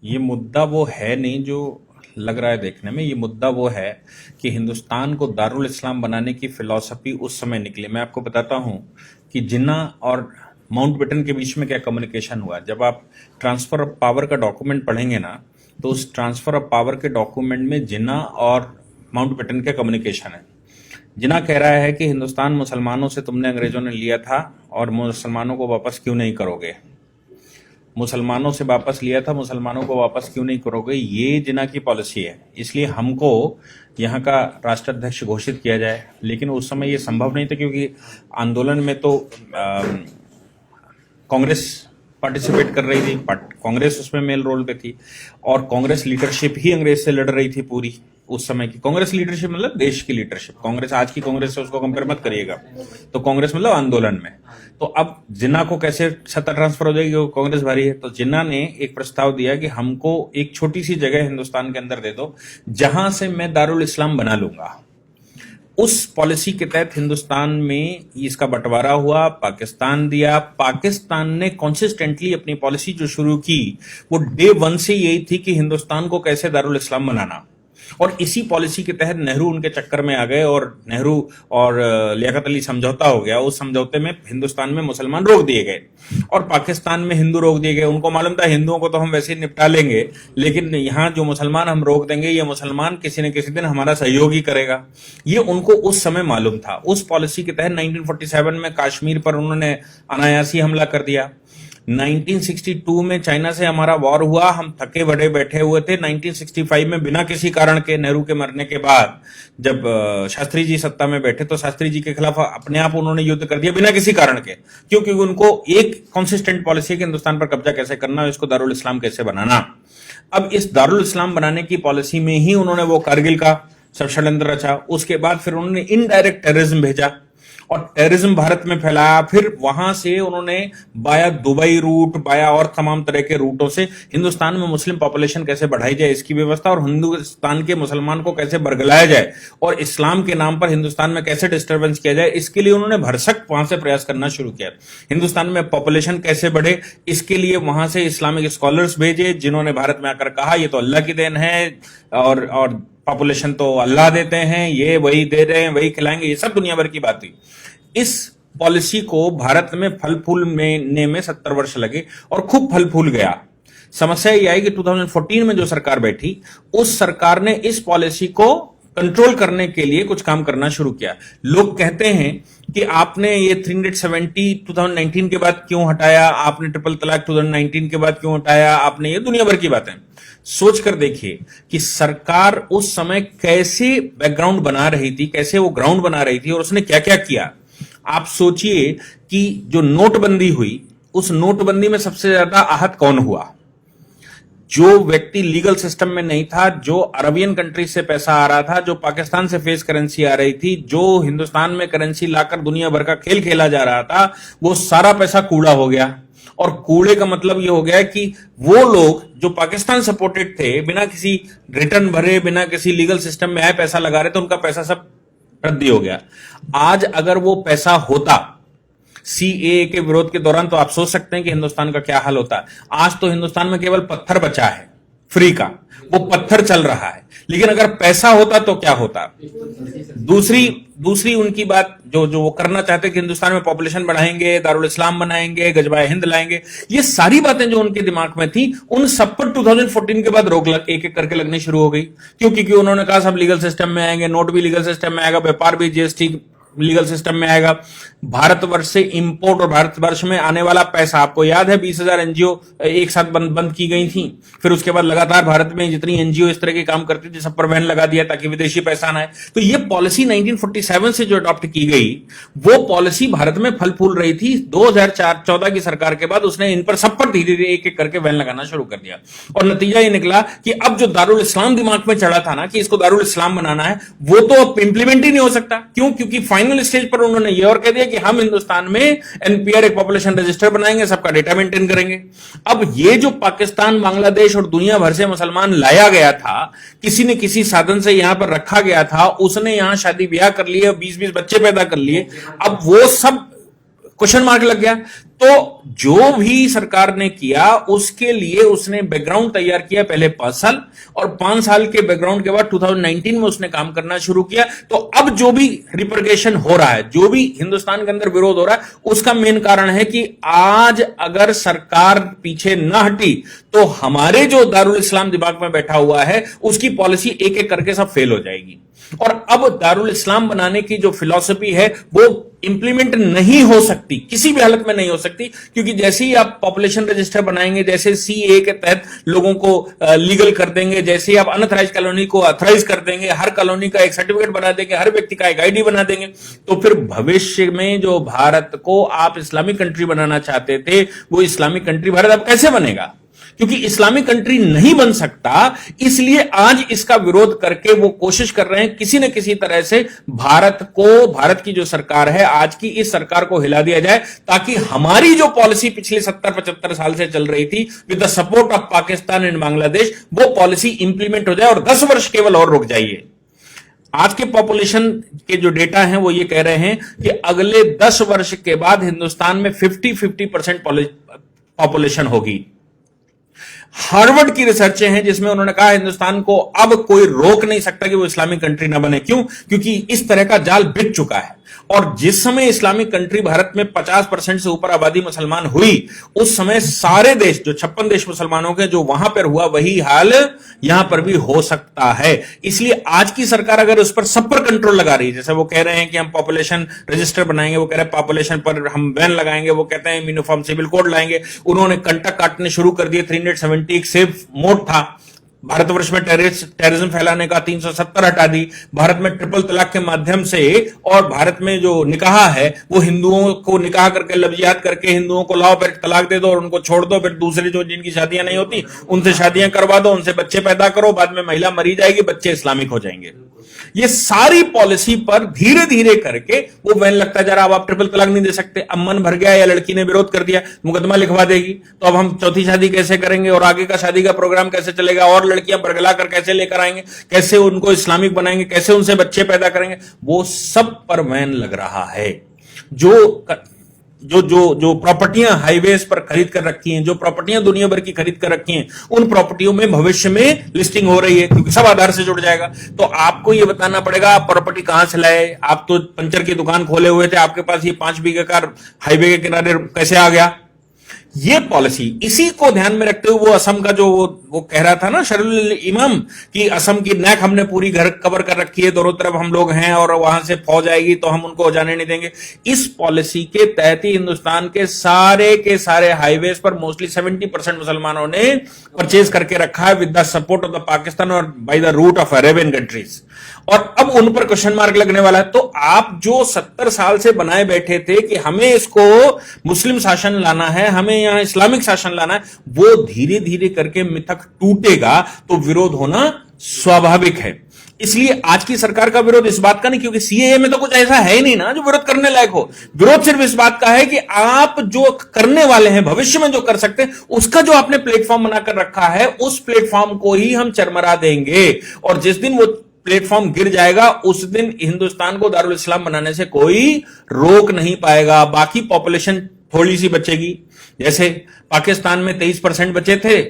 ये मुद्दा वो है नहीं जो लग रहा है देखने में। ये मुद्दा वो है कि हिंदुस्तान को दारुल इस्लाम बनाने की फिलॉसफी उस समय निकली। मैं आपको बताता हूं कि जिन्ना और माउंटबेटन के बीच में क्या कम्युनिकेशन हुआ। जब आप ट्रांसफर ऑफ पावर का डॉक्यूमेंट पढ़ेंगे ना, तो उस ट्रांसफर ऑफ पावर के डॉक्यूमेंट में जिन्ना और माउंटबेटन का कम्युनिकेशन है। जिन्ना कह रहा है कि हिंदुस्तान मुसलमानों से तुमने अंग्रेजों ने लिया था और मुसलमानों को वापस क्यों नहीं करोगे, मुसलमानों से वापस लिया था, मुसलमानों को वापस क्यों नहीं करोगे। ये जिन्ना की पॉलिसी है, इसलिए हमको यहाँ का राष्ट्राध्यक्ष घोषित किया जाए। लेकिन उस समय ये संभव नहीं था क्योंकि आंदोलन में तो कांग्रेस पार्टिसिपेट कर रही थी, कांग्रेस उसमें मेल रोल पे थी और कांग्रेस लीडरशिप ही अंग्रेज से लड़ रही थी। पूरी उस समय की कांग्रेस लीडरशिप मतलब देश की लीडरशिप। कांग्रेस आज की कांग्रेस से उसको कंपेयर मत करिएगा। तो कांग्रेस मतलब आंदोलन में। तो अब जिन्ना को कैसे सत्ता ट्रांसफर हो जाएगी, वो कांग्रेस भारी है। तो जिन्ना ने एक प्रस्ताव दिया कि हमको एक छोटी सी जगह हिंदुस्तान के अंदर दे दो जहां से मैं दारुल इस्लाम बना लूंगा। उस पॉलिसी के तहत हिंदुस्तान में इसका बंटवारा हुआ, पाकिस्तान दिया। पाकिस्तान ने कॉन्सिस्टेंटली अपनी पॉलिसी जो शुरू की वो डे वन से यही थी कि हिंदुस्तान को कैसे दारुल इस्लाम बनाना। और इसी पॉलिसी के तहत नेहरू उनके चक्कर में आ गए और नेहरू और लियाकत अली समझौता हो गया। उस समझौते में हिंदुस्तान में मुसलमान रोक दिए गए और पाकिस्तान में हिंदू रोक दिए गए। उनको मालूम था हिंदुओं को तो हम वैसे ही निपटा लेंगे, लेकिन यहाँ जो मुसलमान हम रोक देंगे, ये मुसलमान किसी न किसी दिन हमारा सहयोग ही करेगा। ये उनको उस समय मालूम था। उस पॉलिसी के तहत 1947 में कश्मीर पर उन्होंने अनायासी हमला कर दिया। 1962 में चाइना से हमारा वॉर हुआ, हम थके बड़े बैठे हुए थे। 1965 में बिना किसी कारण के, नेहरू के मरने के बाद जब शास्त्री जी सत्ता में बैठे तो शास्त्री जी के खिलाफ अपने आप उन्होंने युद्ध कर दिया बिना किसी कारण के, क्योंकि उनको एक कॉन्सिस्टेंट पॉलिसी है कि हिंदुस्तान पर कब्जा कैसे करना है, इसको दारुल इस्लाम कैसे बनाना। अब इस दारुल इस्लाम बनाने की पॉलिसी में ही उन्होंने वो कारगिल का सब षड्यंत्र रचा। उसके बाद फिर उन्होंने इनडायरेक्ट टेररिज्म भेजा और टेररिज्म भारत में फैलाया। फिर वहां से उन्होंने बाया दुबई रूट, बाया और तमाम तरह के रूटों से हिंदुस्तान में मुस्लिम पॉपुलेशन कैसे बढ़ाई जाए इसकी व्यवस्था, और हिंदुस्तान के मुसलमान को कैसे बरगलाया जाए और इस्लाम के नाम पर हिंदुस्तान में कैसे डिस्टर्बेंस किया जाए, इसके लिए उन्होंने भरसक वहां से प्रयास करना शुरू किया। हिंदुस्तान में पॉपुलेशन कैसे बढ़े, इसके लिए वहां से इस्लामिक स्कॉलर्स भेजे जिन्होंने भारत में आकर कहा ये तो अल्लाह की देन है और पॉपुलेशन तो अल्लाह देते हैं, ये वही दे रहे हैं, वही खिलाएंगे, ये सब दुनिया भर की बात थी। इस पॉलिसी को भारत में फल फूल में 70 वर्ष लगे और खूब फल फूल गया। समस्या ये आई कि 2014 में जो सरकार बैठी, उस सरकार ने इस पॉलिसी को कंट्रोल करने के लिए कुछ काम करना शुरू किया। लोग कहते हैं कि आपने ये 370 2019 के बाद क्यों हटाया, आपने ट्रिपल तलाक 2019 के बाद क्यों हटाया, आपने ये दुनिया भर की बातें। सोच कर देखिए कि सरकार उस समय कैसे बैकग्राउंड बना रही थी, कैसे वो ग्राउंड बना रही थी और उसने क्या क्या किया। आप सोचिए कि जो नोटबंदी हुई, उस नोटबंदी में सबसे ज्यादा आहत कौन हुआ? जो व्यक्ति लीगल सिस्टम में नहीं था, जो अरबियन कंट्री से पैसा आ रहा था, जो पाकिस्तान से फेस करेंसी आ रही थी, जो हिंदुस्तान में करेंसी लाकर दुनिया भर का खेल खेला जा रहा था, वो सारा पैसा कूड़ा हो गया। और कूड़े का मतलब ये हो गया कि वो लोग जो पाकिस्तान सपोर्टेड थे, बिना किसी रिटर्न भरे, बिना किसी लीगल सिस्टम में आए पैसा लगा रहे थे, उनका पैसा सब रद्दी हो गया। आज अगर वो पैसा होता सीएए के विरोध के दौरान, तो आप सोच सकते हैं कि हिंदुस्तान का क्या हाल होता। आज तो हिंदुस्तान में केवल पत्थर बचा है फ्री का, वो पत्थर चल रहा है। लेकिन अगर पैसा होता तो क्या होता? दूसरी उनकी बात जो वो करना चाहते कि हिंदुस्तान में पॉपुलेशन बढ़ाएंगे, दारुल इस्लाम बनाएंगे, गजबाए हिंद लाएंगे, ये सारी बातें जो उनके दिमाग में थी, उन सब पर 2014 के बाद रोक एक एक करके लगनी शुरू हो गई। क्योंकि उन्होंने कहा सब लीगल सिस्टम में आएंगे, नोट भी लीगल सिस्टम में आएगा, व्यापार भी जीएसटी लीगल सिस्टम में आएगा, भारतवर्ष से इंपोर्ट और भारतवर्ष में आने वाला पैसा, आपको याद है 20,000 एनजीओ एक साथ बंद की गई थी। फिर उसके बाद लगातार भारत में जितनी एनजीओ इस तरह के काम करती थी सब पर बैन लगा दिया ताकि विदेशी पैसा ना आए। तो ये पॉलिसी 1947 से जो अडॉप्ट की गई, वो पॉलिसी भारत में फल फूल रही थी। 2014 की सरकार के बाद उसने इन पर सब पर धीरे धीरे एक एक करके बैन लगाना शुरू कर दिया और नतीजा ये निकला कि अब जो दारुल इस्लाम दिमाग में चढ़ा था ना कि इसको दारुल इस्लाम बनाना है, वो तो अब इंप्लीमेंट ही नहीं हो सकता। क्यों? क्योंकि फाइनल स्टेज पर उन्होंने ये और कह दिया कि हम हिंदुस्तान में एनपीआर एक पॉपुलेशन रजिस्टर बनाएंगे, सबका डेटा मेंटेन करेंगे। अब ये जो पाकिस्तान, बांग्लादेश और दुनिया भर से मुसलमान लाया गया था, किसी न किसी साधन से यहां पर रखा गया था, उसने यहां शादी ब्याह कर लिए, 20-20 बच्चे पैदा कर लिए, अब वो सब क्वेश्चन मार्क लग गया। तो जो भी सरकार ने किया उसके लिए उसने बैकग्राउंड तैयार किया पहले 5 साल, और 5 साल के बैकग्राउंड के बाद 2019 में उसने काम करना शुरू किया। तो अब जो भी रिप्रेजेंटेशन हो रहा है, जो भी हिंदुस्तान के अंदर विरोध हो रहा है, उसका मेन कारण है कि आज अगर सरकार पीछे न हटी तो हमारे जो दारुल इस्लाम दिमाग में बैठा हुआ है उसकी पॉलिसी एक एक करके सब फेल हो जाएगी। और अब दारुल इस्लाम बनाने की जो फिलॉसफी है वो इंप्लीमेंट नहीं हो सकती, किसी भी हालत में नहीं हो सकती, क्योंकि जैसे ही आप पॉपुलेशन रजिस्टर बनाएंगे, जैसे सीए के तहत लोगों को लीगल कर देंगे, जैसे ही आप अनऑथराइज कॉलोनी को ऑथराइज कर देंगे, हर कॉलोनी का एक सर्टिफिकेट बना देंगे, हर व्यक्ति का एक आईडी बना देंगे, तो फिर भविष्य में जो भारत को आप इस्लामिक कंट्री बनाना चाहते थे वो इस्लामिक कंट्री भारत अब कैसे बनेगा? क्योंकि इस्लामिक कंट्री नहीं बन सकता, इसलिए आज इसका विरोध करके वो कोशिश कर रहे हैं किसी न किसी तरह से भारत की जो सरकार है आज की, इस सरकार को हिला दिया जाए, ताकि हमारी जो पॉलिसी पिछले 70-75 साल से चल रही थी with the support of Pakistan and Bangladesh, वो पॉलिसी इंप्लीमेंट हो जाए और 10 वर्ष केवल और रुक जाइए। आज के पॉपुलेशन के जो डेटा हैं वो ये कह रहे हैं कि अगले 10 वर्ष के बाद हिंदुस्तान में 50% पॉपुलेशन होगी। हार्वर्ड की रिसर्चें हैं जिसमें उन्होंने कहा हिंदुस्तान को अब कोई रोक नहीं सकता कि वो इस्लामिक कंट्री ना बने। क्यों? क्योंकि इस तरह का जाल बिछ चुका है। और जिस समय इस्लामिक कंट्री भारत में 50% से ऊपर आबादी मुसलमान हुई, उस समय सारे देश जो 56 देश मुसलमानों के जो वहां पर हुआ वही हाल यहां पर भी हो सकता है। इसलिए आज की सरकार अगर उस पर सब पर कंट्रोल लगा रही है, जैसे वो कह रहे हैं कि हम पॉपुलेशन रजिस्टर बनाएंगे, वो कह रहे हैं पॉपुलेशन पर हम बैन लगाएंगे, वो कहते हैं यूनिफॉर्म सिविल कोड लाएंगे, उन्होंने कंटक काटने शुरू कर दिए। 370 एक सेफ मोड था भारतवर्ष में टेररिज्म फैलाने का, 370 हटा दी। भारत में ट्रिपल तलाक के माध्यम से, और भारत में जो निकाह है वो हिंदुओं को निकाह करके लफ्जियात करके हिंदुओं को लाओ, फिर तलाक दे दो और उनको छोड़ दो, फिर दूसरे जो जिनकी शादियां नहीं होती उनसे शादियां करवा दो, उनसे बच्चे पैदा करो, बाद में महिला मरी जाएगी, बच्चे इस्लामिक हो जाएंगे। ये सारी पॉलिसी पर धीरे धीरे करके वो बैन लगता जा रहा। अब आप ट्रिपल तलाक नहीं दे सकते, अब मन भर गया या लड़की ने विरोध कर दिया, मुकदमा लिखवा देगी, तो अब हम चौथी शादी कैसे करेंगे और आगे का शादी का प्रोग्राम कैसे चलेगा, और लड़कियां बरगला कर कैसे लेकर आएंगे, कैसे उनको इस्लामिक बनाएंगे, कैसे उनसे बच्चे पैदा करेंगे, वो सब पर बैन लग रहा है। जो प्रॉपर्टियां हाईवेज पर खरीद कर रखी हैं, जो प्रॉपर्टियां दुनिया भर की खरीद कर रखी हैं, उन प्रॉपर्टियों में भविष्य में लिस्टिंग हो रही है, क्योंकि सब आधार से जुड़ जाएगा। तो आपको यह बताना पड़ेगा आप प्रॉपर्टी कहां से लाए। आप तो पंचर की दुकान खोले हुए थे, आपके पास ये 5 बीघे का हाईवे के किनारे कैसे आ गया? ये पॉलिसी, इसी को ध्यान में रखते हुए वो असम का जो वो कह रहा था ना शरुल इमाम कि असम की नेक हमने पूरी घर कवर कर रखी है, दोनों तरफ हम लोग हैं और वहां से फौज आएगी तो हम उनको जाने नहीं देंगे। इस पॉलिसी के तहत ही हिंदुस्तान के सारे हाईवेज पर मोस्टली 70% मुसलमानों ने परचेज करके रखा है with the support of the Pakistan और by the route of Arabian countries. और अब उन पर क्वेश्चन मार्क लगने वाला है। तो आप जो 70 साल से बनाए बैठे थे कि हमें इसको मुस्लिम शासन लाना है, हमें यहां इस्लामिक शासन लाना है, वो धीरे धीरे करके मिथक टूटेगा तो विरोध होना स्वाभाविक है। इसलिए आज की सरकार का विरोध इस बात का नहीं, क्योंकि सीएए में तो कुछ ऐसा है ही नहीं ना जो विरोध करने लायक हो। विरोध सिर्फ इस बात का है कि आप जो करने वाले हैं, भविष्य में जो कर सकते हैं, उसका जो आपने प्लेटफॉर्म बनाकर रखा है, उस प्लेटफॉर्म को ही हम चरमरा देंगे। और जिस दिन वो प्लेटफॉर्म गिर जाएगा उस दिन हिंदुस्तान को दारुल इस्लाम बनाने से कोई रोक नहीं पाएगा। बाकी पॉपुलेशन थोड़ी सी बचेगी, जैसे पाकिस्तान में 23% बचे थे,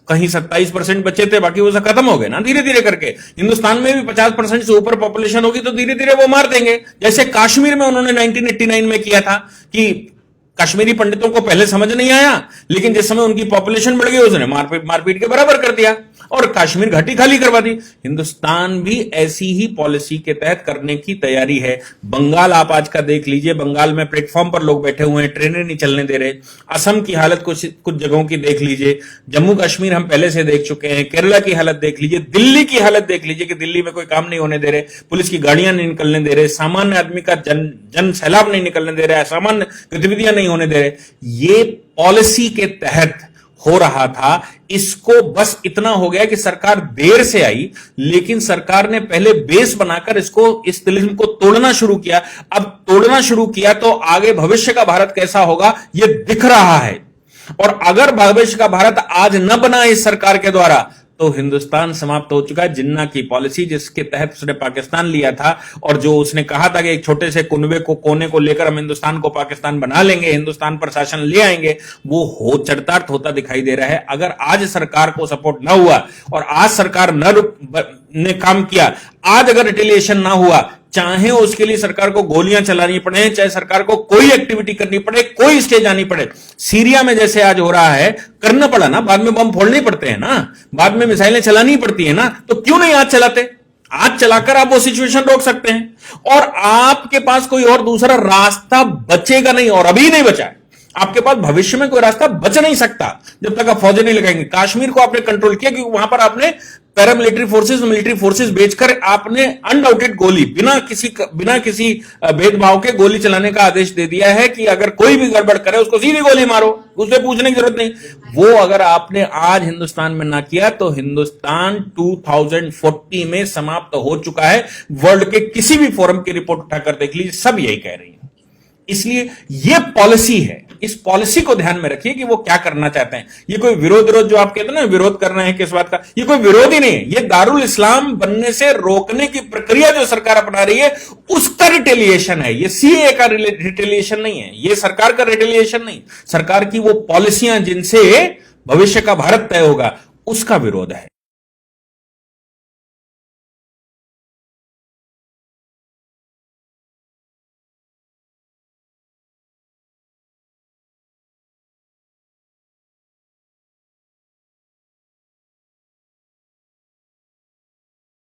कहीं 27% बचे थे, बाकी वो सब खत्म हो गए ना धीरे धीरे करके। हिंदुस्तान में भी 50% से ऊपर पॉपुलेशन होगी तो धीरे धीरे वो मार देंगे। जैसे कश्मीर में उन्होंने 1989 में किया था कि कश्मीरी पंडितों को पहले समझ नहीं आया, लेकिन जिस समय उनकी पॉपुलेशन बढ़ गई उसने मारपीट के बराबर कर दिया और कश्मीर घाटी खाली करवा दी। हिंदुस्तान भी ऐसी ही पॉलिसी के तहत करने की तैयारी है। बंगाल आप आज का देख लीजिए, बंगाल में प्लेटफॉर्म पर लोग बैठे हुए हैं, ट्रेनें नहीं चलने दे रहे। असम की हालत कुछ जगहों की देख लीजिए, जम्मू कश्मीर हम पहले से देख चुके हैं, केरला की हालत देख लीजिए, दिल्ली की हालत देख लीजिए कि दिल्ली में कोई काम नहीं होने दे रहे, पुलिस की गाड़ियां नहीं निकलने दे रहे, सामान्य आदमी का जन सैलाब नहीं निकलने दे रहे, सामान्य गतिविधियां नहीं होने दे रहे। ये पॉलिसी के तहत हो रहा था। इसको बस इतना हो गया कि सरकार देर से आई, लेकिन सरकार ने पहले बेस बनाकर इस तिलिस्म को तोड़ना शुरू किया। अब तोड़ना शुरू किया तो आगे भविष्य का भारत कैसा होगा यह दिख रहा है। और अगर भविष्य का भारत आज न बना इस सरकार के द्वारा तो हिंदुस्तान समाप्त हो चुका है। जिन्ना की पॉलिसी जिसके तहत उसने पाकिस्तान लिया था और जो उसने कहा था कि एक छोटे से कुनबे को कोने को लेकर हम हिंदुस्तान को पाकिस्तान बना लेंगे, हिंदुस्तान पर शासन ले आएंगे, वो हो चरितार्थ होता दिखाई दे रहा है। अगर आज सरकार को सपोर्ट ना हुआ और आज सरकार ने काम किया, आज अगर रिटेलिएशन ना हुआ, चाहे उसके लिए सरकार को गोलियां चलानी पड़े, चाहे सरकार को कोई एक्टिविटी करनी पड़े, कोई स्टेज आनी पड़े, सीरिया में जैसे आज हो रहा है, करना पड़ा ना, बाद में बम फोड़ने पड़ते हैं ना, बाद में मिसाइलें चलानी पड़ती है ना, तो क्यों नहीं आज चलाते? आज चलाकर आप वो सिचुएशन रोक सकते हैं और आपके पास कोई और दूसरा रास्ता बचेगा नहीं, और अभी नहीं बचा है। आपके पास भविष्य में कोई रास्ता बच नहीं सकता जब तक आप फौजें नहीं लगाएंगे। कश्मीर को आपने कंट्रोल किया क्योंकि वहां पर आपने पैरामिलिट्री फोर्सेस, मिलिट्री फोर्सेस भेजकर आपने अनडाउटेड गोली बिना किसी भेदभाव के गोली चलाने का आदेश दे दिया है कि अगर कोई भी गड़बड़ करे उसको सीधी गोली मारो, उससे पूछने की जरूरत नहीं। वो अगर आपने आज हिंदुस्तान में ना किया तो हिंदुस्तान 2040 में समाप्त हो चुका है। वर्ल्ड के किसी भी फोरम की रिपोर्ट उठाकर देख लीजिए, सब यही कह रही है। इसलिए यह पॉलिसी है, इस पॉलिसी को ध्यान में रखिए कि वो क्या करना चाहते हैं। ये कोई विरोध जो आप कहते हैं ना, विरोध करना है किस बात का, ये कोई विरोध ही नहीं है। ये दारुल इस्लाम बनने से रोकने की प्रक्रिया जो सरकार अपना रही है उसका रिटेलिएशन है। ये सीए का रिटेलिएशन नहीं है, ये सरकार का रिटेलिएशन नहीं, सरकार की वो पॉलिसियां जिनसे भविष्य का भारत तय होगा उसका विरोध है।